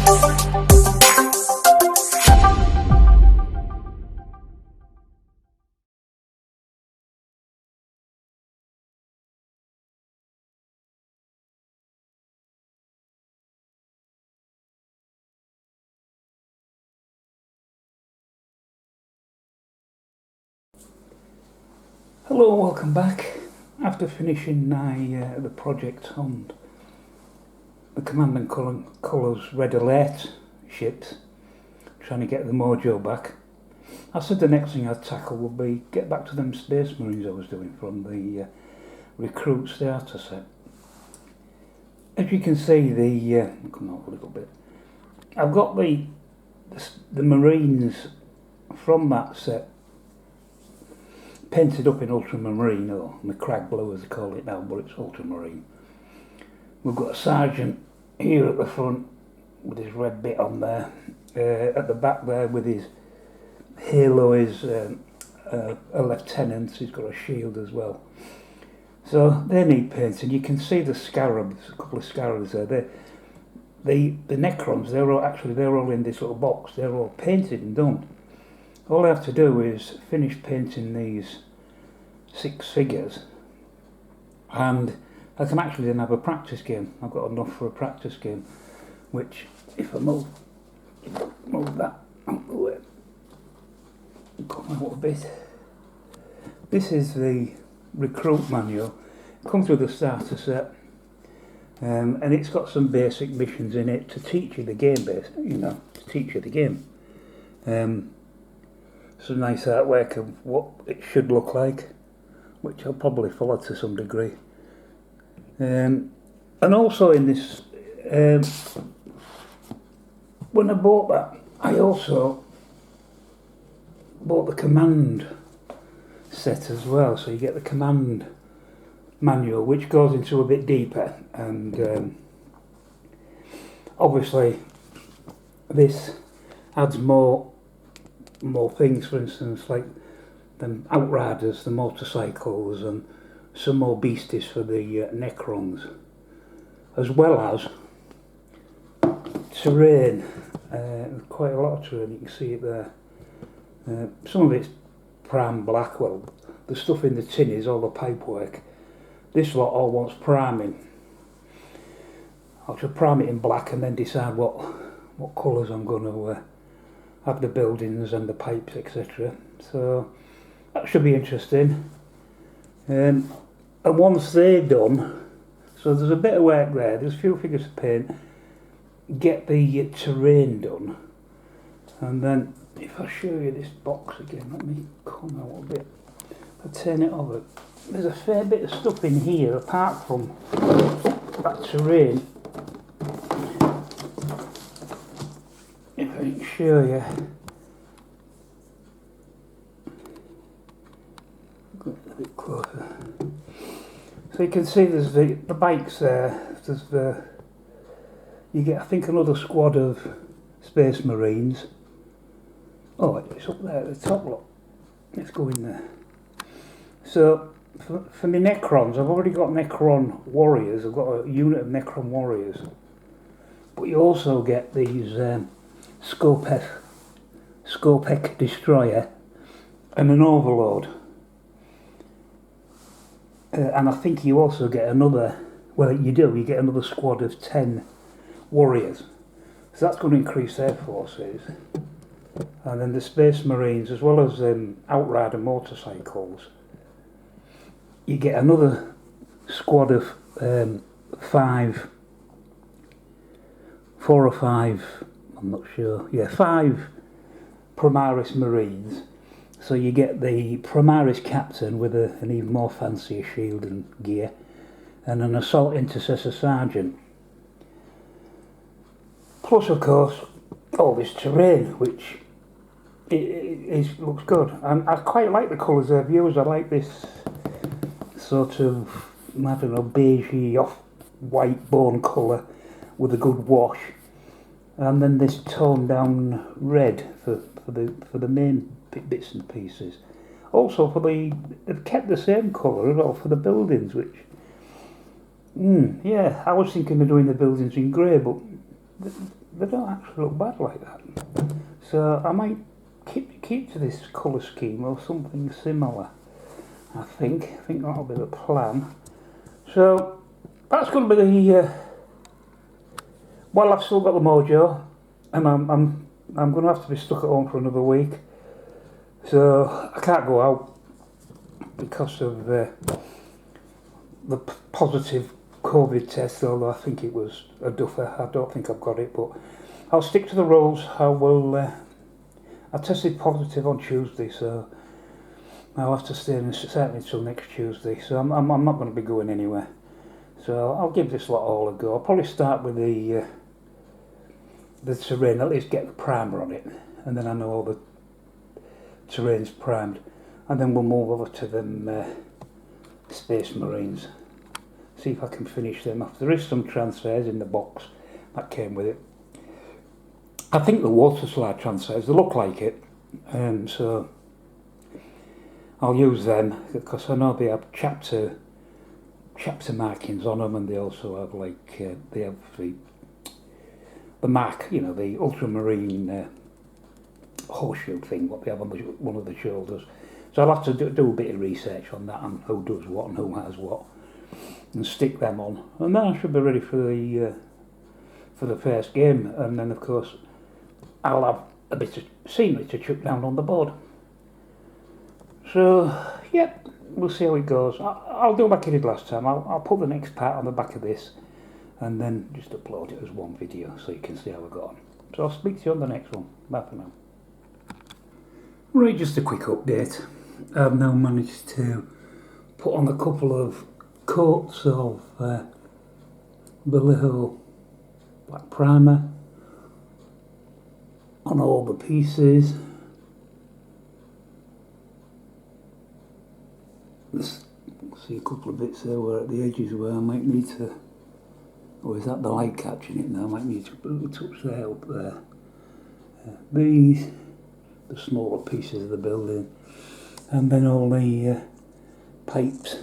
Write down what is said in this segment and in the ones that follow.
Hello, welcome back. After finishing the project on the Command and Colours Red Alert ships, trying to get the mojo back, I said the next thing I'd tackle would be get back to them Space Marines I was doing from the Recruit starter set. As you can see, come out a little bit. I've got the Marines from that set painted up in ultramarine, or the crag blue as they call it now, but it's ultramarine. We've got a sergeant here at the front with his red bit on there, at the back there with his halo is a lieutenant. He's got a shield as well, so they need painting. You can see the scarabs, a couple of scarabs there. The Necrons, they're all in this little box. They're all painted and done. All I have to do is finish painting these 6 figures, and I can actually then have a practice game. I've got enough for a practice game, which if I move that out the way, come out a bit. This is the Recruit manual. It comes with a starter set, and it's got some basic missions in it to teach you the game, to teach you the game. Some nice artwork of what it should look like, which I'll probably follow to some degree. And also in this, when I bought that, I also bought the command set as well. So you get the command manual, which goes into a bit deeper, and obviously this adds more things. For instance, like the outriders, the motorcycles, and some more beasties for the Necrons, as well as terrain. Quite a lot of terrain, you can see it there. Some of it's prime black. Well, the stuff in the tin is all the pipework. This lot all wants priming. I should prime it in black and then decide what colours I'm going to have the buildings and the pipes, etc. So that should be interesting. And once they're done, so there's a bit of work there, there's a few figures to paint, get the terrain done, and then if I show you this box again, let me come out a bit, I'll turn it over. There's a fair bit of stuff in here apart from that terrain. If I can show you, go a bit closer. So you can see there's the bikes there. There's you get, I think, another squad of Space Marines. Oh, it's up there at the top. Look, let's go in there. So for my Necrons, I've already got Necron warriors. I've got a unit of Necron warriors, but you also get these Scopek destroyer and an overlord, and I think you also get another, well you get another squad of 10 warriors, so that's going to increase their forces. And then the Space Marines, as well as outrider motorcycles, you get another squad of 4 or 5, I'm not sure, 5 Primaris Marines. So you get the Primaris captain with an even more fancier shield and gear, and an assault intercessor sergeant. Plus, of course, all this terrain, which looks good. And I quite like the colours they've used. I like this sort of, I don't know, beigey off-white bone colour with a good wash, and then this toned down red for the main bits and pieces. Also they've kept the same colour as well for the buildings, which I was thinking of doing the buildings in grey, but they don't actually look bad like that. So I might keep to this colour scheme or something similar. I think that'll be the plan. So that's going to be the. Well, I've still got the mojo, and I'm going to have to be stuck at home for another week. So I can't go out because of the positive COVID test. Although I think it was a duffer. I don't think I've got it, but I'll stick to the rules. I tested positive on Tuesday, so I'll have to stay in certainly until next Tuesday. So I'm not going to be going anywhere. So I'll give this lot all a go. I'll probably start with the terrain, at least get the primer on it, and then I know all the terrain's primed, and then we'll move over to them Space Marines. See if I can finish them off. There is some transfers in the box that came with it. I think the water slide transfers, they look like it, so I'll use them because I know they have chapter markings on them, and they also have they have the mark, you know, the ultramarine horseshoe thing, what they have on one of the shoulders. So I'll have to do a bit of research on that and who does what and who has what, and stick them on, and then I should be ready for the first game. And then of course I'll have a bit of scenery to chuck down on the board. So yeah, we'll see how it goes. I'll do like I did last time. I'll put the next part on the back of this and then just upload it as one video so you can see how I got on. So I'll speak to you on the next one. Bye for now. Right, just a quick update. I've now managed to put on a couple of coats of the little black primer on all the pieces. See a couple of bits there where at the edges where I might need to, or is that the light catching it now? I might need to put a touch there up there. These, the smaller pieces of the building, and then all the pipes.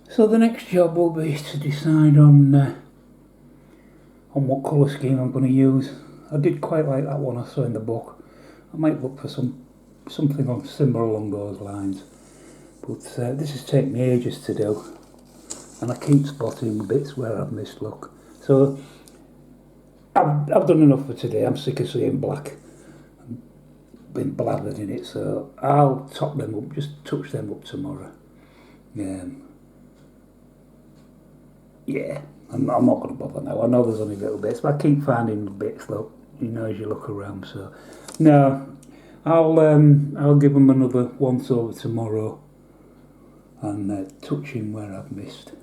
So the next job will be to decide on what colour scheme I'm going to use. I did quite like that one I saw in the book. I might look for something similar along those lines. But this has taken me ages to do, and I keep spotting bits where I've missed look. So I've done enough for today. I'm sick of seeing black and been blathered in it, so I'll top them up, just touch them up tomorrow. Yeah, I'm not going to bother now. I know there's only little bits, but I keep finding bits, look, you know, as you look around. So no, I'll give them another once over tomorrow and touch in where I've missed.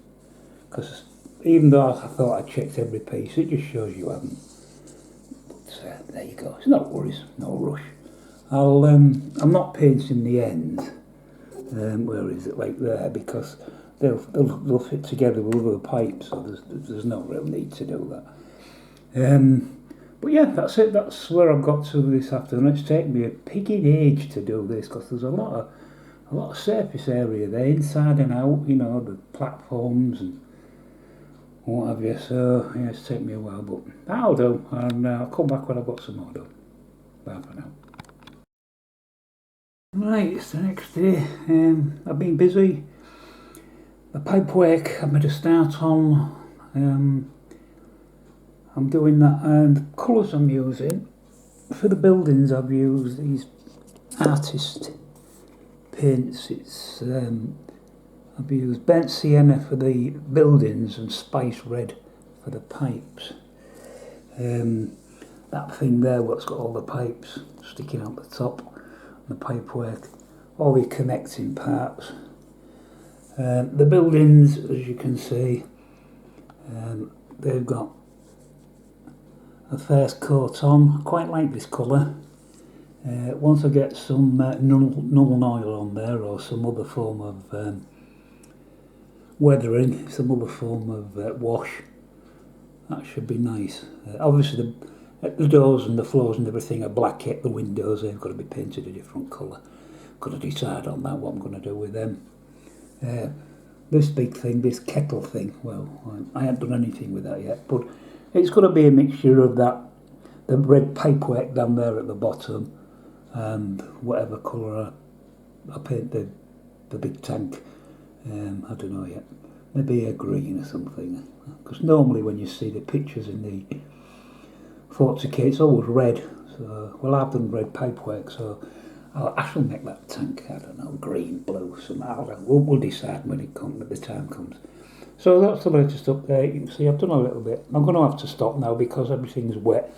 Because even though I thought I checked every piece, it just shows you haven't. But there you go. It's no worries, no rush. I'm not painting the end. Where is it? Like there, because they'll fit together with other pipes, so there's no real need to do that. But yeah, that's it. That's where I've got to this afternoon. It's taken me a pigging age to do this because there's a lot of surface area there, inside and out. You know, the platforms and what have you. So yeah, it's taken me a while, but that'll do. And I'll come back when I've got some more done. Bye for now. Right, it's the next day. I've been busy. The pipework I'm going to start on. I'm doing that, and the colours I'm using for the buildings, I've used these artist paints. I've used burnt sienna for the buildings and spice red for the pipes. That thing there, what's got all the pipes sticking out the top, the pipework, all the connecting parts. The buildings, as you can see, they've got a first coat on. I quite like this colour. Once I get some Null oil on there, or some other form of weathering, some other form of wash, that should be nice. Obviously the doors and the floors and everything are black, yet the windows, they've got to be painted a different colour. Got to decide on that, what I'm going to do with them. This big thing, this kettle thing, well, I haven't done anything with that yet, but It's going to be a mixture of that, the red pipework down there at the bottom, and whatever colour I paint the big tank. I don't know yet. Maybe a green or something. Because normally when you see the pictures in the photo kit, it's always red. So, well, I've done red pipework, so I shall make that tank, I don't know, green, blue, something. I don't know. We'll decide when the time comes. So that's the latest update. You can see I've done a little bit. I'm going to have to stop now because everything's wet.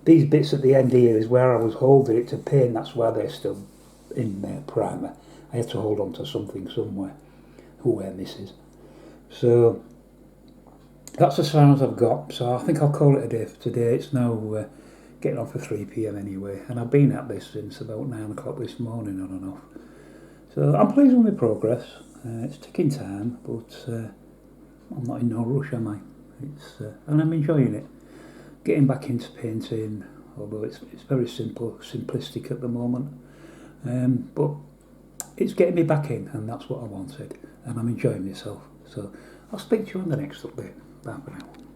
These bits at the end here is where I was holding it to paint. That's why they're still in their primer. I had to hold on to something somewhere. Whoever this is. So that's as far as I've got. So I think I'll call it a day for today. It's now getting on for 3 p.m. anyway, and I've been at this since about 9 o'clock this morning on and off. So I'm pleased with my progress. It's taking time, but I'm not in no rush, am I? And I'm enjoying it. Getting back into painting, although it's very simplistic at the moment. But it's getting me back in, and that's what I wanted. And I'm enjoying myself. So I'll speak to you on the next update. Bye for now.